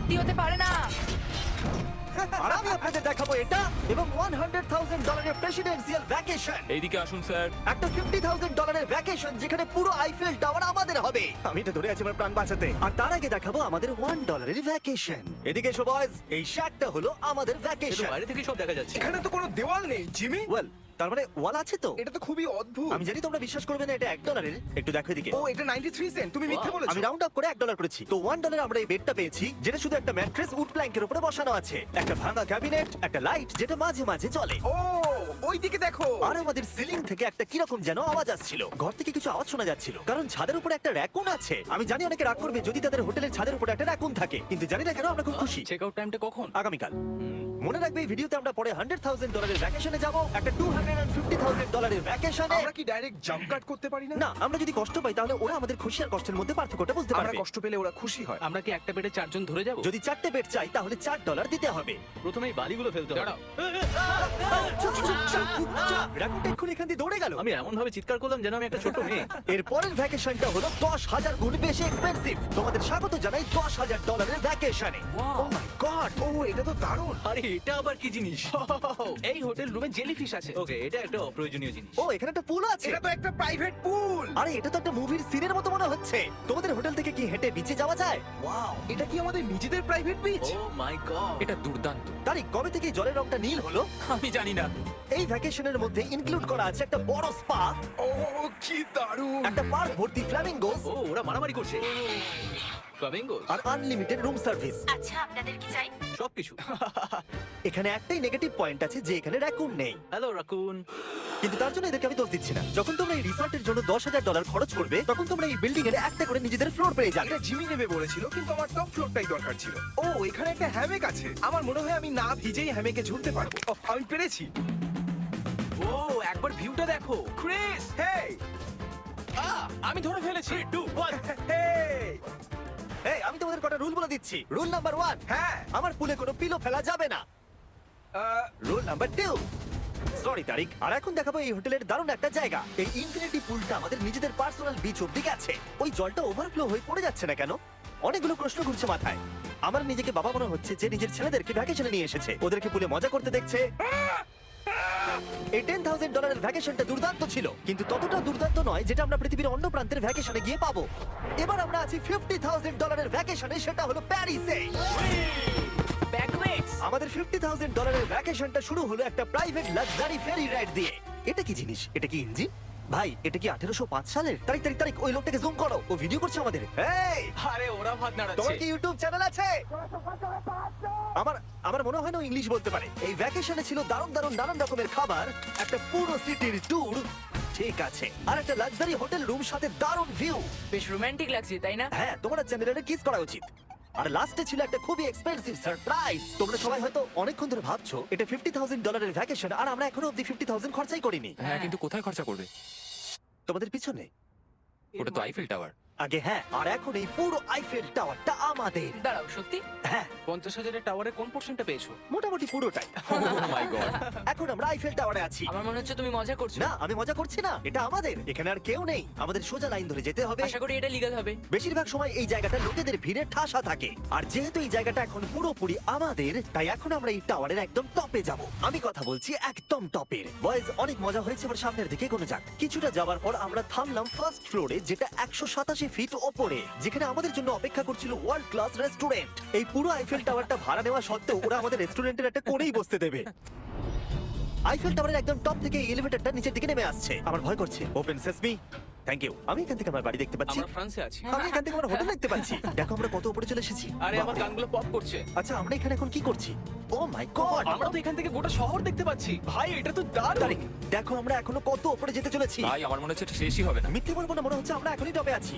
সত্যি হতে পারে না। আর আমি আপনাদের দেখাবো এটা এবং $100,000 প্রেসিডেন্সিয়াল ভ্যাকেশন। এইদিকে আসুন স্যার। একটা $50,000 ভ্যাকেশন যেখানে পুরো আইফেল টাওয়ার আমাদের হবে। আমি এটা ধরে আছি আমার প্রাণ বাঁচাতে। আর তার আগে দেখাবো আমাদের $1 ভ্যাকেশন। এদিকে এসো বয়স, এই শ্যাকটা হলো আমাদের ভ্যাকেশন। বাইরে থেকে সব দেখা যাচ্ছে। এখানে তো কোনো দেওয়াল নেই জিমি। ওয়েল, তার মানে ওয়াল আছে তো? এটা তো খুবই অদ্ভুত। আমি জানি তোমরা বিশ্বাস করবে না, এটা $1। একটু দেখো এদিকে। ও এটা 93 সেন্ট, তুমি মিথ্যে বলেছো। আমি রাউন্ড আপ করে $1 করেছি। তো $1 আমরা এই বেডটা পেয়েছি, যেটা শুধু একটা ম্যাট্রেস উড প্ল্যাঙ্কের উপরে বসানো আছে, একটা ভাঙা ক্যাবিনেট, একটা লাইট যেটা মাঝে মাঝে জ্বলে। ও ওইদিকে দেখো। আর আমাদের সিলিং থেকে একটা কিরকম যেন আওয়াজ আসছিল। ঘর থেকে কিছু আওয়াজ শোনা যাচ্ছিল, কারণ ছাদের উপরে একটা র‍্যাকুন আছে। আমি জানি অনেকে রাগ করবে যদি তাদের হোটেলের ছাদের উপরে একটা র‍্যাকুন থাকে, কিন্তু জানি না কেন আমরা খুব খুশি। চেক আউট টাইমটা কখন? আগামীকাল। মনে রাখবে এই ভিডিওতে আমরা পরে $100,000 ভ্যাকেশনে যাব, একটা $250,000 ভ্যাকেশনে। আমরা কি ডাইরেক্ট জাম্প কাট করতে পারি না? না, আমরা যদি কষ্ট পাই তাহলে ওরা আমাদের খুশি আর কষ্টের মধ্যে পার্থক্যটা বুঝতে আমরা পারবে। কষ্ট পেলে ওরা খুশি হয়। আমরা কি একটা বেডে 4 জন ধরে যাব? যদি 4টে বেড চাই তাহলে $4 দিতে হবে। প্রথমেই বালিগুলো ফেলতে হবে। দাঁড়াও। র‍্যাকুনটা এক্ষুনি এখান দিয়ে দৌড়ে গেল। আমি এমন ভাবে চিৎকার করলাম যেন আমি একটা ছোট মেয়ে। এর পরের ভ্যাকেশনটা হলো 10,000 গুণ বেশি এক্সপেন্সিভ। তোমাদের স্বাগত জানাই $10,000 ভ্যাকেশনে। ও মাই গড, ও এটা তো দারুণ। আরে এটা আবার কি জিনিস? এই হোটেল রুমে জেলিফিশ আছে। ওকে, এটা একটা অপ্রয়োজনীয় জিনিস। ও এখানে একটা পুল আছে। এটা তো একটা প্রাইভেট পুল। আরে এটা তো একটা মুভির সিনের মতো মনে হচ্ছে। তোমাদের হোটেল থেকে কি হেঁটে বিচে যাওয়া যায়? ওয়াও, এটা কি আমাদের নিজেদের প্রাইভেট বিচ? ও মাই গড। এটা দুর্দান্ত। তারিখ, কবে থেকে এই জলের রংটা নীল হলো? আমি জানি না। এই ভ্যাকেশনের মধ্যে ইনক্লুড করা আছে একটা বড় স্পা, ও কি দারুণ। একটা পার্ক ভর্তি ফ্ল্যামিঙ্গোস ও ওরা মারামারি করছে। ফ্লামিঙ্গোস আর আনলিমিটেড রুম সার্ভিস। আচ্ছা, আপনাদের কি চাই? সবকিছু। এখানে একটাই নেগেটিভ পয়েন্ট আছে যে এখানে র‍্যাকুন নেই, হ্যালো রাকুন। কিন্তু তার জন্য এদেরকে আমি দোষ দিচ্ছি না। যখন তোমরা এই রিসর্টের জন্য $10,000 খরচ করবে, তখন তোমরা এই বিল্ডিং এর একটা করে নিজেদের ফ্লোর পেয়ে যাবে। এটা জিমি নেবে বলেছিল, কিন্তু আমার টপ ফ্লোরটাই দরকার ছিল। ও এখানে একটা হ্যামেক আছে। আমার মনে হয় আমি না ভিজেই হ্যামেকে ঝুলতে পারবো। ও, আমি পেরেছি। ও একবার ভিউটা দেখো। ক্রিস, হেই আমি ধরে ফেলেছি। 3, 2, 1। হেই। এই, আমি তোমাদের কটা রুল বলে দিচ্ছি। রুল নাম্বার 1, হ্যাঁ। আমার পুলে কোনো পিলো ফেলা যাবে না। রুল নাম্বার 2, সরি তারিক। আর এখন দেখাবো এই হোটেলের দারুণ একটা জায়গা। এই ইনফিনিটি পুলটা আমাদের নিজেদের পার্সোনাল বিচ অব্দি গেছে। ওই জলটা ওভারফ্লো হয়ে পড়ে যাচ্ছে না কেন? অনেকগুলো প্রশ্ন ঘুরছে মাথায়। আমার নিজেকে বাবা মনে হচ্ছে যে নিজের ছেলেদেরকে ভ্যাকেশনে নিয়ে এসেছে, ওদেরকে পুলে মজা করতে দেখছে। এই $10,000 ভ্যাকেশনটা দুর্দান্ত ছিল, কিন্তু ততটা দুর্দান্ত নয় যেটা আমরা পৃথিবীর অন্য প্রান্তের ভ্যাকেশনে গিয়ে পাবো। এবার আমরা আছি $50,000 ভ্যাকেশনে, সেটা হলো প্যারিসে। ব্যাকওয়েটস। আমাদের $50,000 ভ্যাকেশনটা শুরু হলো একটা প্রাইভেট লাক্সারি ফেরি রাইড দিয়ে। এটা কি জিনিস? এটা কি ইঞ্জিন? ভাই, এটা কি 1805 সালের? তারিখ তারিখ তারিখ, ওই লোকটাকে জুম করো, ও ভিডিও করছে আমাদের। এই, আরে ওরা ভাত তোমার নাড়াচ্ছে। কি ইউটিউব চ্যানেল আছে? আমার আমার মনে হয় না ও ইংলিশ বলতে পারে। এই ভ্যাকেশনে ছিল দারুণ দারুণ নানান রকমের খাবার, একটা পুরো সিটির ট্যুর, ঠিক আছে, আর একটা লাক্সারি হোটেল রুম সাথে দারুণ ভিউ। বেশ রোমান্টিক লাগছে, তাই না? হ্যাঁ, তোমার চ্যানেলের কিস করা উচিত। আর লাস্টে ছিল একটা খুবই এক্সপেন্সিভ সারপ্রাইজ। তোমরা সবাই হয়তো অনেকক্ষণ ধরে ভাবছো এটা $50,000 ভ্যাকেশন, আর আমরা এখনো অব্দি 50,000 খরচাই করিনি। হ্যাঁ, কিন্তু কোথায় খরচা করবে? তোমাদের পিছনে ওটা তো আইফেল টাওয়ার। আগে হ্যাঁ, আর এখন এই পুরো আইফেল টাওয়ারটা আমাদের। দাঁড়াও, সত্যি? হ্যাঁ, 50,000 টাওয়ারের কোন পোর্শনটা পেয়েছো? মোটামুটি পুরোটাই। ও মাই গড। এখন আমরা আইফেল টাওয়ারে আছি। আমার মনে হচ্ছে তুমি মজা করছো। না, আমি মজা করছি না, এটা আমাদের। এখানে আর কেউ নেই, আমাদের সোজা লাইন ধরে যেতে হবে। আশা করি এটা লিগ্যাল হবে। বেশিরভাগ সময় এই জায়গাটা লোকেদের ভিড়ে ঠাসা থাকে, আর যেহেতু এই জায়গাটা এখন পুরোপুরি আমাদের, তাই এখন আমরা এই টাওয়ারের একদম টপে যাব। আমি কথা বলছি একদম টপের। বয়েজ, অনেক মজা হয়েছে, এবার সামনের দিকে কোনো যাক। কিছুটা যাওয়ার পর আমরা থামলাম ফার্স্ট ফ্লোরে, যেটা 187 ফিট ওপরে, যেখানে আমাদের জন্য অপেক্ষা করছিল ওয়ার্ল্ড ক্লাস রেস্টুরেন্ট। এই পুরো আইফেল টাওয়ারটা ভাড়া নেওয়া সত্ত্বেও ওরা আমাদের রেস্টুরেন্টের একটা কোণেই বসতে দেবে। আইফেল টাওয়ারের একদম টপ থেকে এলিভেটরটা নিচের দিকে নেমে আসছে। আমার ভয় করছে। Open sesame. Thank you. আমি এখান থেকে আমার বাড়ি দেখতে পাচ্ছি। আমরা ফ্রান্সে আছি। আমি এখান থেকে আমার হোটেল দেখতে পাচ্ছি। দেখো আমরা কত উপরে চলে এসেছি। আরে আমার কানগুলো পপ করছে। আচ্ছা, আমরা এখানে এখন কি করছি? ও মাই গড, আমরা তো এখান থেকে গোটা শহর দেখতে পাচ্ছি। ভাই এটা তো দারুণ। তারিক, দেখো আমরা এখনো কত উপরে যেতে চলেছি। ভাই, আমার মনে হচ্ছে এটা শেষই হবে না। মিথ্যে বলবো না, মনে হচ্ছে আমরা এখনই টপে আছি।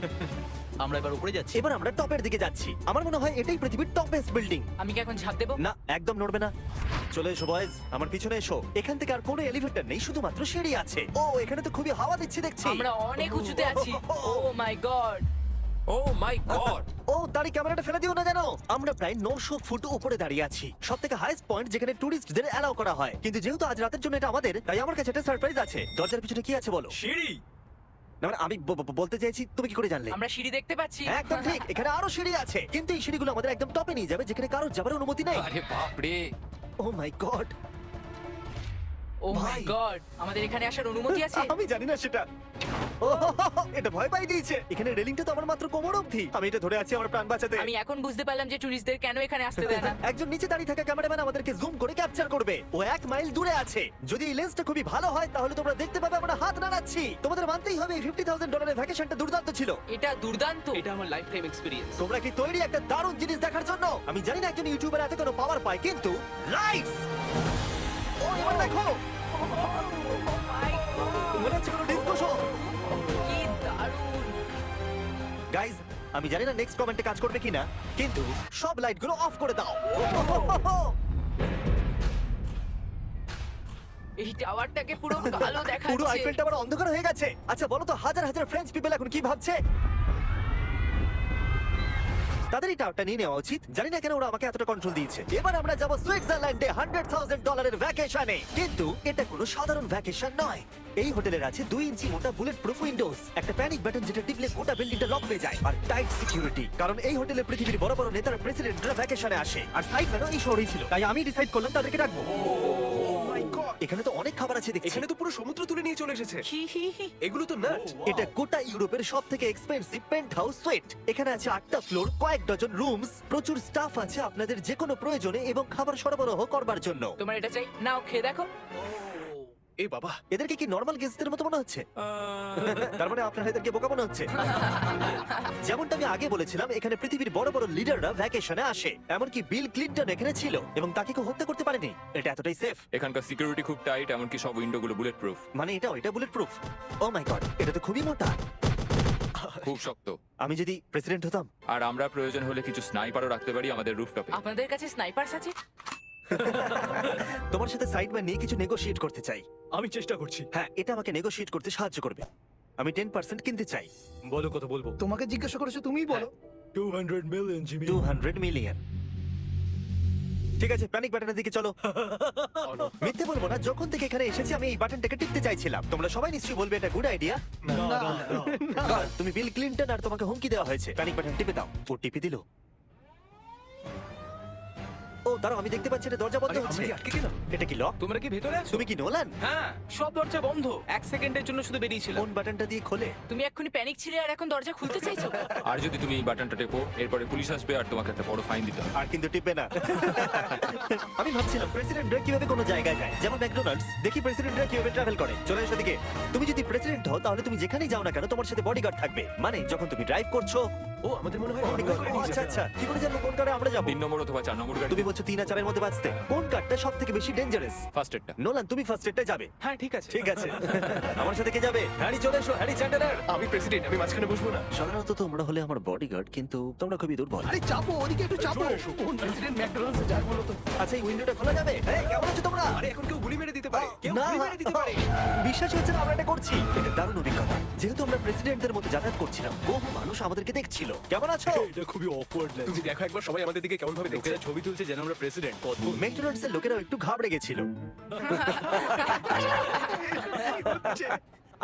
আমরা এবার উপরে যাচ্ছি। এবার আমরা টপের দিকে যাচ্ছি। আমার মনে হয় এটাই পৃথিবীর টপেস্ট বিল্ডিং। আমি কি এখন ঝাঁপ দেবো? না, একদম নড়বে না। চলে এসো বয়েজ, আমার পিছনে এসো। এখান থেকে আর কোনো এলিভেটর নেই, শুধুমাত্র সিঁড়ি আছে। ও, এখানে তো খুবই হাওয়া দিচ্ছে দেখছি। আমরা অনেক উঁচুতে আছি। ও মাই গড। ও মাই গড। ও তারি, ক্যামেরাটা ফেলে দিও না জানো। আমরা প্রায় 900 ফুট উপরে দাঁড়িয়ে আছি, সব থেকে হাইস্ট পয়েন্ট যেখানে টুরিস্টদের অ্যালাউ করা হয়। কিন্তু যেহেতু আজ রাতের জন্য এটা আমাদের, তাই আমার কাছে একটা সারপ্রাইজ আছে। দরজার পিছনে কি আছে বলো? সিঁড়ি। না মানে আমি বলতে চাইছি তুমি কি করে জানলে? আমরা সিঁড়ি দেখতে পাচ্ছি। একদম ঠিক, এখানে আরো সিঁড়ি আছে, কিন্তু এই সিঁড়িগুলো আমাদের একদম টপে নিয়ে যাবে যেখানে কারোর যাবার অনুমতি নেই। আরে বাপ রে। ও মাই গড, ও মাই ভাই। গড, আমাদের এখানে আসার অনুমতি আছে? আমি জানি না সেটা। ও এটা ভয় পাই দিয়েছে। এখানে রেলিংটা তো আমার মাত্র কোমর অবধি। আমি এটা ধরে আছি আমার প্রাণ বাঁচাতে। আমি এখন বুঝতে পারলাম যে টুরিস্টদের কেন এখানে আসতে দেয় না। একজন নিচে দাঁড়িয়ে থাকা ক্যামেরাম্যান আমাদেরকে জুম করে ক্যাপচার করবে। ও 1 মাইল দূরে আছে। যদি এই লেন্সটা খুবই ভালো হয় তাহলে তোমরা দেখতে পাবে আমরা হাত নাড়াচ্ছি। তোমাদের মানতেই হবে এই $50,000 ভ্যাকেশনটা দুর্দান্ত ছিল। এটা দুর্দান্ত। এটা আমার লাইফ টাইম এক্সপেরিয়েন্স। তোমরা কি তৈরি একটা দারুণ জিনিস দেখার জন্য? আমি জানি না একজন ইউটিউবার এত কোনো পাওয়ার পায়, কিন্তু লাইটস! ও এবার দেখো, মনে হচ্ছে কোনো ডিস্কো শো। কি দারুণ। গাইজ, আমি জানি না নেক্সট কমেন্টে কাজ করবে কিনা, কিন্তু সব লাইটগুলো অফ করে দাও। এই টাওয়ারটাকে পুরো কালো পুরো দেখাচ্ছে। আইফেল টাওয়ার অন্ধকার হয়ে গেছে। আচ্ছা বলো তো, হাজার হাজার ফ্রেঞ্চ পিপল এখন কি ভাবছে? তাদের এই টাওয়ারটা নিয়ে নেওয়া উচিত। জানি না কেন ওরা আমাকে এতটা কন্ট্রোল দিয়েছে। এবার আমরা যাব সুইজারল্যান্ডে $100,000 ভ্যাকেশনে। কিন্তু এটা কোনো সাধারণ ভ্যাকেশন নয়। এই হোটেলের আছে 2 ইঞ্চি মোটা বুলেট প্রুফ উইন্ডোজ, একটা প্যানিক বাটন যেটা টিপলে গোটা বিল্ডিংটা লক হয়ে যায়, আর টাইট সিকিউরিটি। কারণ এই হোটেলে পৃথিবীর বড় বড় নেতারা, প্রেসিডেন্টরা ভ্যাকেশনে আসে। আর সাইডম্যানও এই শহরেই ছিল, তাই আমি ডিসাইড করলাম তাদেরকে ডাকবো। মাই গড, এখানে তো অনেক খাবার আছে দেখছি। এখানে তো পুরো সমুদ্র তুলে নিয়ে চলে এসেছে। হি হি হি। এগুলো তো নাট। এটা গোটা ইউরোপের সব থেকে এক্সপেন্সিভ পেন্ট হাউস সুইট। এখানে আছে 8টা ফ্লোর, কয়েক ডজন রুমস, প্রচুর স্টাফ আছে আপনাদের যে কোনো প্রয়োজনে এবং খাবার সরবরাহ করবার জন্য। তোমার এটা চাই? নাও খেয়ে দেখো। এ বাবা, এদেরকে কি নর্মাল গেস্টদের মতো মনে হচ্ছে? তার মানে আপনারা এদেরকে বোকা মনে হচ্ছে। যেমনটা আমি আগে বলেছিলাম, এখানে পৃথিবীর বড় বড় লিডাররা ভ্যাকেশনে আসে। এমনকি বিল ক্লিনটন এখানে ছিল এবং তাকে কেউ হত্যা করতে পারেনি। এটা এতটাই সেফ। এখানকার সিকিউরিটি খুব টাইট, এমনকি সব উইন্ডো গুলো বুলেট প্রুফ। মানে এটা বুলেট প্রুফ। ও মাই গড, এটা তো খুবই মোটা। খুব শক্ত। আমি যদি প্রেসিডেন্ট হতাম। আর আমরা প্রয়োজন হলে কিছু স্নাইপারও রাখতে পারি আমাদের রুফটপে। আপনাদের কাছে স্নাইপারস আছে? তোমার সাথে সাইডম্যান নিয়ে কিছু নেগোশিয়েট করতে চাই। আমি চেষ্টা করছি। হ্যাঁ, এটা আমাকে নেগোশিয়েট করতে সাহায্য করবে। আমি 10% কিনতে চাই। বলো কত বলবো? তোমাকে জিজ্ঞাসা করেছো, তুমিই বলো। 200 মিলিয়ন জিমি। 200 মিলিয়ন। ঠিক আছে, প্যানিক বাটনের দিকে চলো। মিথ্যে বলবো না, যখন থেকে এখানে এসেছি আমি এই বাটনটাকে টিপতে চাইছিলাম। তোমরা সবাই নিশ্চয়ই বলবে এটা গুড আইডিয়া। তুমি বিল ক্লিনটন আর তোমাকে হুমকি দেওয়া হয়েছে। প্যানিক বাটন টিপে দাও। ও টিপে দিল। ও দাঁড়াও, আমি দেখতে পাচ্ছি এটা দরজা বন্ধ আরে, আমরা হচ্ছে। কি আটকে গেলাম? এটা কি লক? তোমরা কি ভেতরে আছো? তুমি কি নোলান? হ্যাঁ, সব দরজা বন্ধ। 1 সেকেন্ডের জন্য শুধু বেরিয়েছিলাম। কোন বাটনটা দিয়ে খোলে? তুমি এক্ষুনি প্যানিক ছিলে আর এখন দরজা খুলতে চাইছো? আর যদি তুমি এই বাটনটা টেপো, এরপরে পুলিশ আসবে আর তোমাকে একটা বড় ফাইন দিতে হবে। আর কিন্তু টিপবে না। আমি ভাবছিলাম প্রেসিডেন্টরা কিভাবে কোনো জায়গায় যায়, যেমন ম্যাকডোনাল্ডস। দেখি প্রেসিডেন্টরা কিভাবে ট্রাভেল করে। চলে এসো দিকে। তুমি যদি প্রেসিডেন্ট হও তাহলে তুমি যেখানেই যাও না কেন তোমার সাথে বডিগার্ড থাকবে। মানে যখন তুমি ড্রাইভ করছো। ও আমাদের মনে হয় Oh my God, করে নিয়ে আচ্ছা যাবে। আচ্ছা, কি করে জানবো কোন কারে আমরা যাবো? 3 নম্বর অথবা 4 নম্বর গাড়ি। তুমি বলছো 3 আর 4 এর মধ্যে বাঁচতে। কোন কারটা সব থেকে বেশি ডেঞ্জারাস? ফার্স্ট এডটা। নোলান, তুমি ফার্স্ট এডটা যাবে। হ্যাঁ, ঠিক আছে। ঠিক আছে। আমার সাথে কে যাবে? হ্যারি চলে এসো, হ্যারি চ্যান্ডেলার। আমি প্রেসিডেন্ট, আমি মাঝখানে বসবো না। সাধারণত তোমরা হলে আমার বডিগার্ড, কিন্তু তোমরা খুবই দুর্বল। আরে চাপো, ওদিকে একটু চাপো। কোন প্রেসিডেন্ট ম্যাকডোনাল্ডসে যায় বলো তো? আচ্ছা, এই উইন্ডোটা খোলা যাবে? এই কেমন আছো তোমরা? আরে এখন কেউ গুলি মেরে দিতে পারে। কেউ না, গুলি মেরে দিতে পারে। বিশ্বাস হচ্ছে না আমরা এটা করছি। এটা দারুণ অভিজ্ঞতা। যেহেতু আমরা প্রেসিডেন্টদের মতো যাতায়াত করছিলাম, বহু মানুষ আমাদেরকে দেখছিল। কেমন আছো? এটা খুবই অকওয়ার্ড লাগছে। তুমি দেখো একবার সবাই আমাদের দিকে কেমন ভাবে দেখছে। লোকেরা ছবি তুলছে যেন আমরা প্রেসিডেন্ট। অদ্ভুত। ম্যাকডোনাল্ডস এর লোকেরাও একটু ঘাবড়ে গেছিল।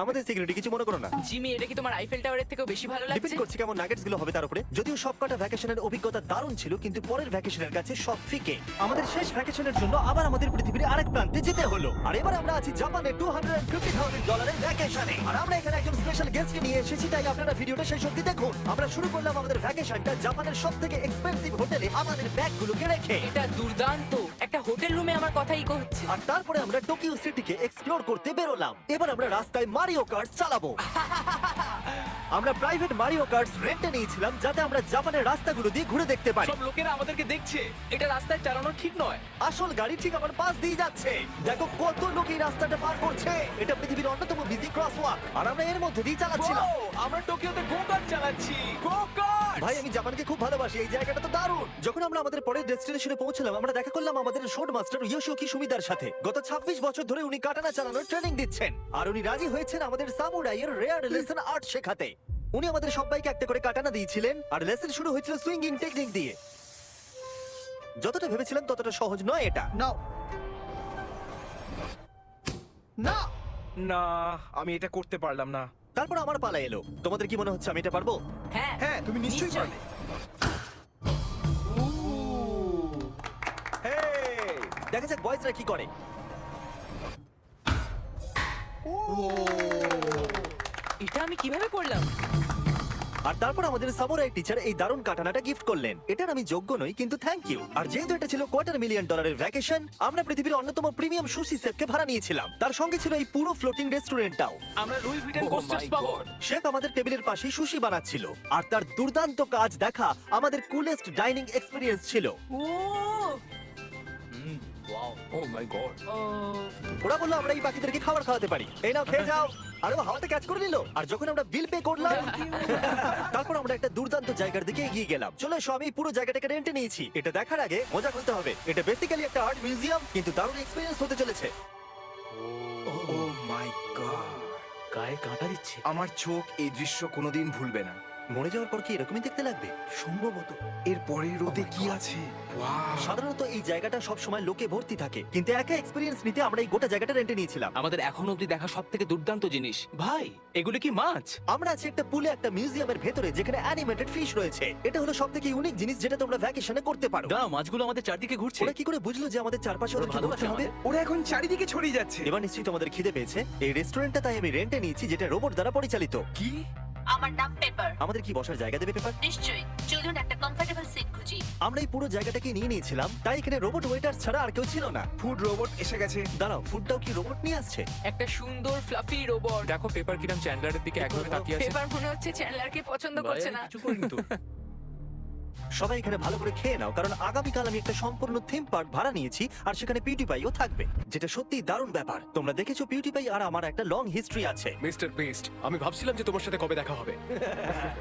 আমাদের সিকিউরিটি কিছু মনে করো না। জিমি, এটা কি তোমার আইফেল টাওয়ারের থেকেও বেশি ভালো লাগছে? ডিপেন্ড করছে কেমন নাগেটস গুলো হবে তার উপরে। যদিও সবকটা ভ্যাকেশনের অভিজ্ঞতা দারুণ ছিল, কিন্তু পরের ভ্যাকেশনের কাছে সব ফিকে। আমাদের শেষ ভ্যাকেশনের জন্য আবার আমাদের পৃথিবীর আরেক প্রান্তে যেতে হলো। আর এবার আমরা আছি জাপানে $250,000 ভ্যাকেশনে। আর আমরা এখানে একজন স্পেশাল গেস্ট নিয়ে এসেছি, তাই আপনারা ভিডিওটা শেষ অবধি দেখুন। আমরা শুরু করলাম আমাদের ভ্যাকেশনটা জাপানের সবথেকে এক্সপেন্সিভ হোটেলে আমাদের ব্যাগগুলোকে রেখে। এটা দুর্দান্ত। একটা হোটেল রুমে আমার কথা ইকো হচ্ছে। আর তারপরে আমরা টোকিও সিটিকে এক্সপ্লোর করতে বেরোলাম। এবার আমরা রাস্তায় মারিও কার্টস চালাবো। আমরা প্রাইভেট মারিও কার্টস রেন্টে নিয়েছিলাম যাতে আমরা জাপানের রাস্তাগুলো দিয়ে ঘুরে দেখতে পারি। সব লোকেরা আমাদেরকে দেখছে। এটা রাস্তায় চালানো ঠিক নয়। আসল গাড়ি ঠিক আমার পাশ দিয়ে যাচ্ছে। দেখো কত লোক এই রাস্তাটা পার করছে। এটা পৃথিবীর অন্যতম বিজি ক্রসওয়াক, আর আমরা এর মধ্যে দিয়ে চালাচ্ছিলাম। Wow, আমরা টোকিওতে গো-কার্ট চালাচ্ছি। গো-কার্ট! ভাই, আমি জাপানকে খুব ভালোবাসি। এই জায়গাটা তো দারুণ। যখন আমরা আমাদের পরের ডেস্টিনেশনে পৌঁছলাম, আমরা দেখা করলাম আমাদের শোড মাস্টার ইয়োশিওকি সুমিদার সাথে। গত 26 বছর ধরে উনি কাটানা চালানোর ট্রেনিং দিচ্ছেন, আর উনি রাজি হয়েছেন আমাদের সামুরাইয়ের রেয়ার লেসন আর্ট শেখাতে। উনি আমাদের সবাইকে একটা করে কাটানা দিয়েছিলেন, আর লেসন শুরু হয়েছিল সুইঙ্গিং টেকনিক দিয়ে। যতটা ভেবেছিলাম ততটা সহজ নয় এটা। নাও। না, না, আমি এটা করতে পারলাম না। তারপর আমার পালা এলো। তোমাদের কি মনে হচ্ছে আমি এটা পারবো? হ্যাঁ হ্যাঁ তুমি নিশ্চয়ই পারবে। Hey! দেখা যাক বয়েজরা কি করে। এটা আমি কিভাবে করলাম? আর তারপর আমাদের সামুরাই টিচার এই দারুণ কাটানাটা গিফট করলেন। এটার আমি যোগ্য নই, কিন্তু থ্যাংক ইউ। আর যেহেতু এটা ছিল $250,000 ভ্যাকেশন, আমরা পৃথিবীর অন্যতম প্রিমিয়াম সুশি শেফকে ভাড়া নিয়েছিলাম। তার সঙ্গে ছিল এই পুরো ফ্লোটিং রেস্টুরেন্টটাও। আমরা লুই ভিটেন Oh কোস্টার্স my পাবো। God! শেফ আমাদের টেবিলের পাশেই সুশি বানাচ্ছিল, আর তার দুর্দান্ত কাজ দেখা আমাদের কুলেস্ট ডাইনিং এক্সপেরিয়েন্স ছিল। ও ওয়াও। ও মাই গড। ও ওরা বললো আমরা এই পাখিদেরকে খাবার খাওয়াতে পারি, এই নাও খেয়ে যাও। আর ও হাওয়াতে ক্যাচ করে নিল। আর যখন আমরা বিল পে করলাম, তারপর আমরা একটা দুর্দান্ত জায়গার দিকে এগিয়ে গেলাম। চলে এসো, আমি পুরো জায়গাটাকে রেন্টে নিয়েছি। এটা দেখার আগে মজা করতে হবে। এটা বেসিক্যালি একটা আর্ট মিউজিয়াম, কিন্তু দারুণ এক্সপেরিয়েন্স হতে চলেছে। ও মাই গড, গায়ে কাঁটা দিচ্ছে। আমার চোখ এই দৃশ্য কোনোদিন ভুলবে না। মরে যাওয়ার পর কি এরকমই দেখতে লাগবে? সম্ভবত এর পরের রোদে কি আছে। Wow! সাধারণত এই জায়গাটা সব সময় লোকে ভর্তি থাকে, কিন্তু একা এক্সপেরিয়েন্স নিতে আমরা এই গোটা জায়গাটা রেন্টে নিয়েছিলাম। আমাদের এখন অবধি দেখা সবথেকে দুর্দান্ত জিনিস। ভাই, এগুলো কি মাছ? আমরা আছি একটা পুলে, একটা মিউজিয়ামের ভেতরে, যেখানে অ্যানিমেটেড ফিশ রয়েছে। এটা হলো সবথেকে ইউনিক জিনিস যেটা তোমরা ভ্যাকেশনে করতে পারো। দাঁড়াও, মাছগুলো আমাদের চারদিকে ঘুরছে। ওরা কি করে বুঝলো যে আমাদের চারপাশে ওরা ওদেরকে ভালোবাসে ঘুরতে হবে? আমাদের। ওরা এখন চারিদিকে ছড়িয়ে যাচ্ছে। এবার নিশ্চয়ই তোমাদের খিদে পেয়েছে। এই রেস্টুরেন্টটা তাই আমি রেন্টে নিয়েছি, যেটা রোবট দ্বারা পরিচালিত। কি? আমার নাম পেপার। আমাদের কি বসার জায়গা দেবে পেপার? নিশ্চয়ই, চলুন একটা কমফোর্টেবল সিট খুঁজি। আমরা এই পুরো জায়গাটাকে নিয়ে নিয়েছিলাম, তাই এখানে রোবট ওয়েটার ছাড়া আর কেউ ছিল না। ফুড রোবট এসে গেছে। দাঁড়াও, ফুডটাও কি রোবট নিয়ে আসছে? একটা সুন্দর ফ্লাফি রোবট। দেখো পেপার কিরম চ্যান্ডলারের দিকে একভাবে তাকিয়ে আছে। পেপার মনে হচ্ছে চ্যান্ডলারকে পছন্দ ভাই, করছে আমি না। কিছু করিনি তো। সবাই এখানে ভালো করে খেয়ে নাও, কারণ আগামীকাল আমি একটা সম্পূর্ণ থিম পার্ক ভাড়া নিয়েছি, আর সেখানে পিউটিপাইও থাকবে, যেটা সত্যিই দারুণ ব্যাপার। তোমরা দেখেছো পিউটিপাই আর আমার একটা লং হিস্ট্রি আছে। মিস্টার বিস্ট, আমি ভাবছিলাম যে তোমার সাথে কবে দেখা হবে।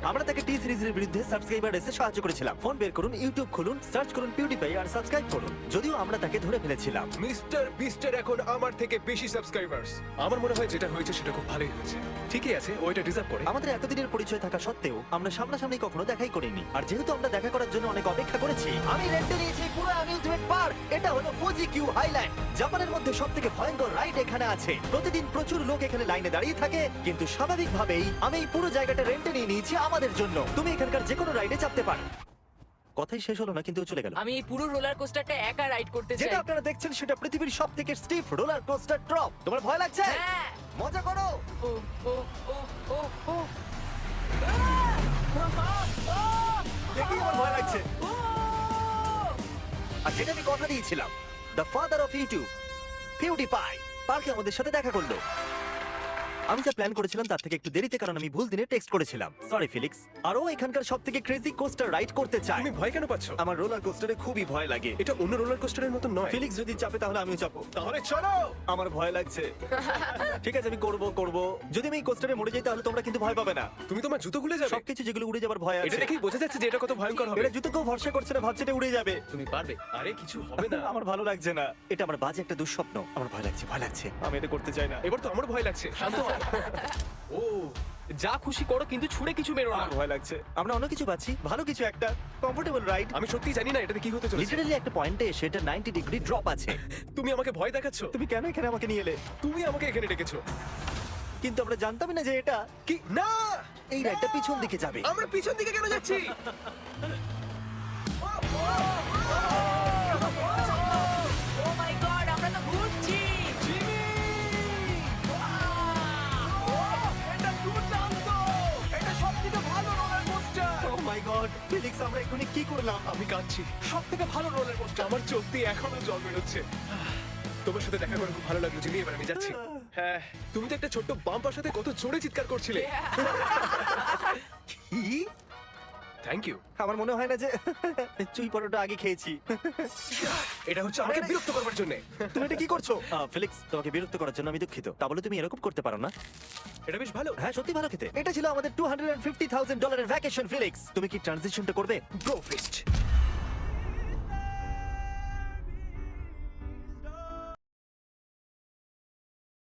আমরা তাকে টি সিরিজের বিরুদ্ধে সাবস্ক্রাইবার এসে সাহায্য করেছিলাম। ফোন বের করুন, ইউটিউব খুলুন, সার্চ করুন পিউটিপাই আর সাবস্ক্রাইব করুন। যদিও আমরা তাকে ধরে ফেলেছিলাম। মিস্টার বিস্টের এখন আমার থেকে বেশি সাবস্ক্রাইবার্স। আমার মনে হয় যেটা হয়েছে সেটা খুব ভালোই হয়েছে। ঠিকই আছে, ও এটা ডিজার্ভ করে। আমাদের এতদিনের পরিচয় থাকা সত্ত্বেও আমরা সামনাসামনি কখনো দেখাই করিনি। আর যেহেতু আমরা দেখা করার জন্য অনেক অপেক্ষা করেছি, আমি রেন্টে নিয়েছি পুরো অ্যামিউজমেন্ট পার্ক। এটা হলো ফুজি কিউ হাইল্যান্ড। জাপানের মধ্যে সবথেকে ভয়ঙ্কর রাইড এখানে আছে। প্রতিদিন প্রচুর লোক এখানে লাইনে দাঁড়িয়ে থাকে, কিন্তু স্বাভাবিকভাবেই আমি এই পুরো জায়গাটা রেন্টে নিয়ে নিয়েছি আমাদের জন্য। তুমি এখানকার যে কোনো রাইডে চাপতে পারো। কথাই শেষ হলো না, কিন্তু ও চলে গেল। আমি এই পুরো রোলার কোস্টারটা একা রাইড করতে চাই। যেটা আপনারা দেখছেন সেটা পৃথিবীর সবথেকে স্টিফ রোলার কোস্টার ড্রপ। তোমার ভয় লাগছে? হ্যাঁ। মজা করো। ও ও ও ও ও দেখি আমার ভয় লাগছে। আর যেটা আমি কথা দিয়েছিলাম, দ্য ফাদার অফ ইউটিউব, পিউটিপাই, পার্কে আমাদের সাথে দেখা করলো। আমি যা প্ল্যান করেছিলাম তার থেকে একটু দেরিতে, কারণ আমি ভুল দিনে টেক্সট করেছিলাম। সরি ফিলিক্স। আর ও এখানকার সবথেকে ক্রেজি কোস্টার রাইড করতে চায়। তুমি ভয় কেন পাচ্ছ? আমার রোলার কোস্টারে খুবই ভয় লাগে। এটা অন্য রোলার কোস্টারের মতো নয়। ফিলিক্স যদি চাপে তাহলে আমিও চাপবো। তাহলে চলো। আমার ভয় লাগছে। ঠিক আছে, আমি করব। যদি আমি এই কোস্টারে মরে যাই তাহলে তোমরা কিন্তু ভয় পাবে না। তুমি তোমার জুতো খুলে যাবে। সবকিছু যেগুলো উড়ে যাবার ভয় আছে, এটা দেখেই বোঝা যাচ্ছে যে এটা কত ভয়ঙ্কর হবে। এটা জুতো কেউ ভরসা করছে না, ভাবছে এটা উড়ে যাবে। তুমি পারবে। আরে কিছু হবে না। আমার ভালো লাগছে না। এটা আমার বাজে একটা দুঃস্বপ্ন। আমার ভয় লাগছে। আমি এটা করতে চাই না। এবার তো আমার ভয় লাগছে। শান্ত হও। ও, যা খুশি করো, কিন্তু ছুঁড়ে কিছু মেরো না। আমার ভয় লাগছে। আমরা অন্য কিছু পাচ্ছি, ভালো কিছু, একটা কমফোর্টেবল রাইড। আমি সত্যি জানি না এটাতে কি হতে চলেছে। লিটারালি একটা পয়েন্টে এসে এটা 90 ডিগ্রি ড্রপ আছে। তুমি আমাকে ভয় দেখাচ্ছ। তুমি কেন এখানে আমাকে নিয়ে এলে? তুমি আমাকে এখানে ডেকেছো। কিন্তু আমরা জানতামই না যে এটা কি না, এই রাইডটা পিছন দিকে যাবে। আমরা পিছন দিকে কেন যাচ্ছি? ও মাই গড, আমরা তো ঘুরছি। এটা দুর্দান্ত। এটা সবথেকে ভালো রোলার কোস্টার। ও মাই গড, ফিলিক্স, আমরা এখানে কি করলাম? আমি কাঁদছি। সবথেকে ভালো রোলার কোস্টার। আমার চোখ দিয়ে এখনো জল বেরোচ্ছে। তোমার সাথে দেখা করে খুব ভালো লাগলো জিমি। এবার আমি যাচ্ছি। হ্যাঁ, তুমি তো একটা ছোট্ট বাম্পার সাথে কত জোরে চিৎকার করছিলে। কি? Thank you. আমার মনে হয় না যে চুই পরোটা আগে খেয়েছি। এটা হচ্ছে আমাকে বিরক্ত করবার জন্য। তুমি এটা কি করছো? ফিলিক্স, তোমাকে বিরক্ত করার জন্য আমি দুঃখিত। তা বলে তুমি এরকম করতে পারো না। এটা বেশ ভালো। হ্যাঁ, সত্যি ভালো খেতে। এটা ছিল আমাদের $250,000 ভ্যাকেশন। ফিলিক্স, তুমি কি ট্রানজিশনটা করবে? গো ফিস্ট।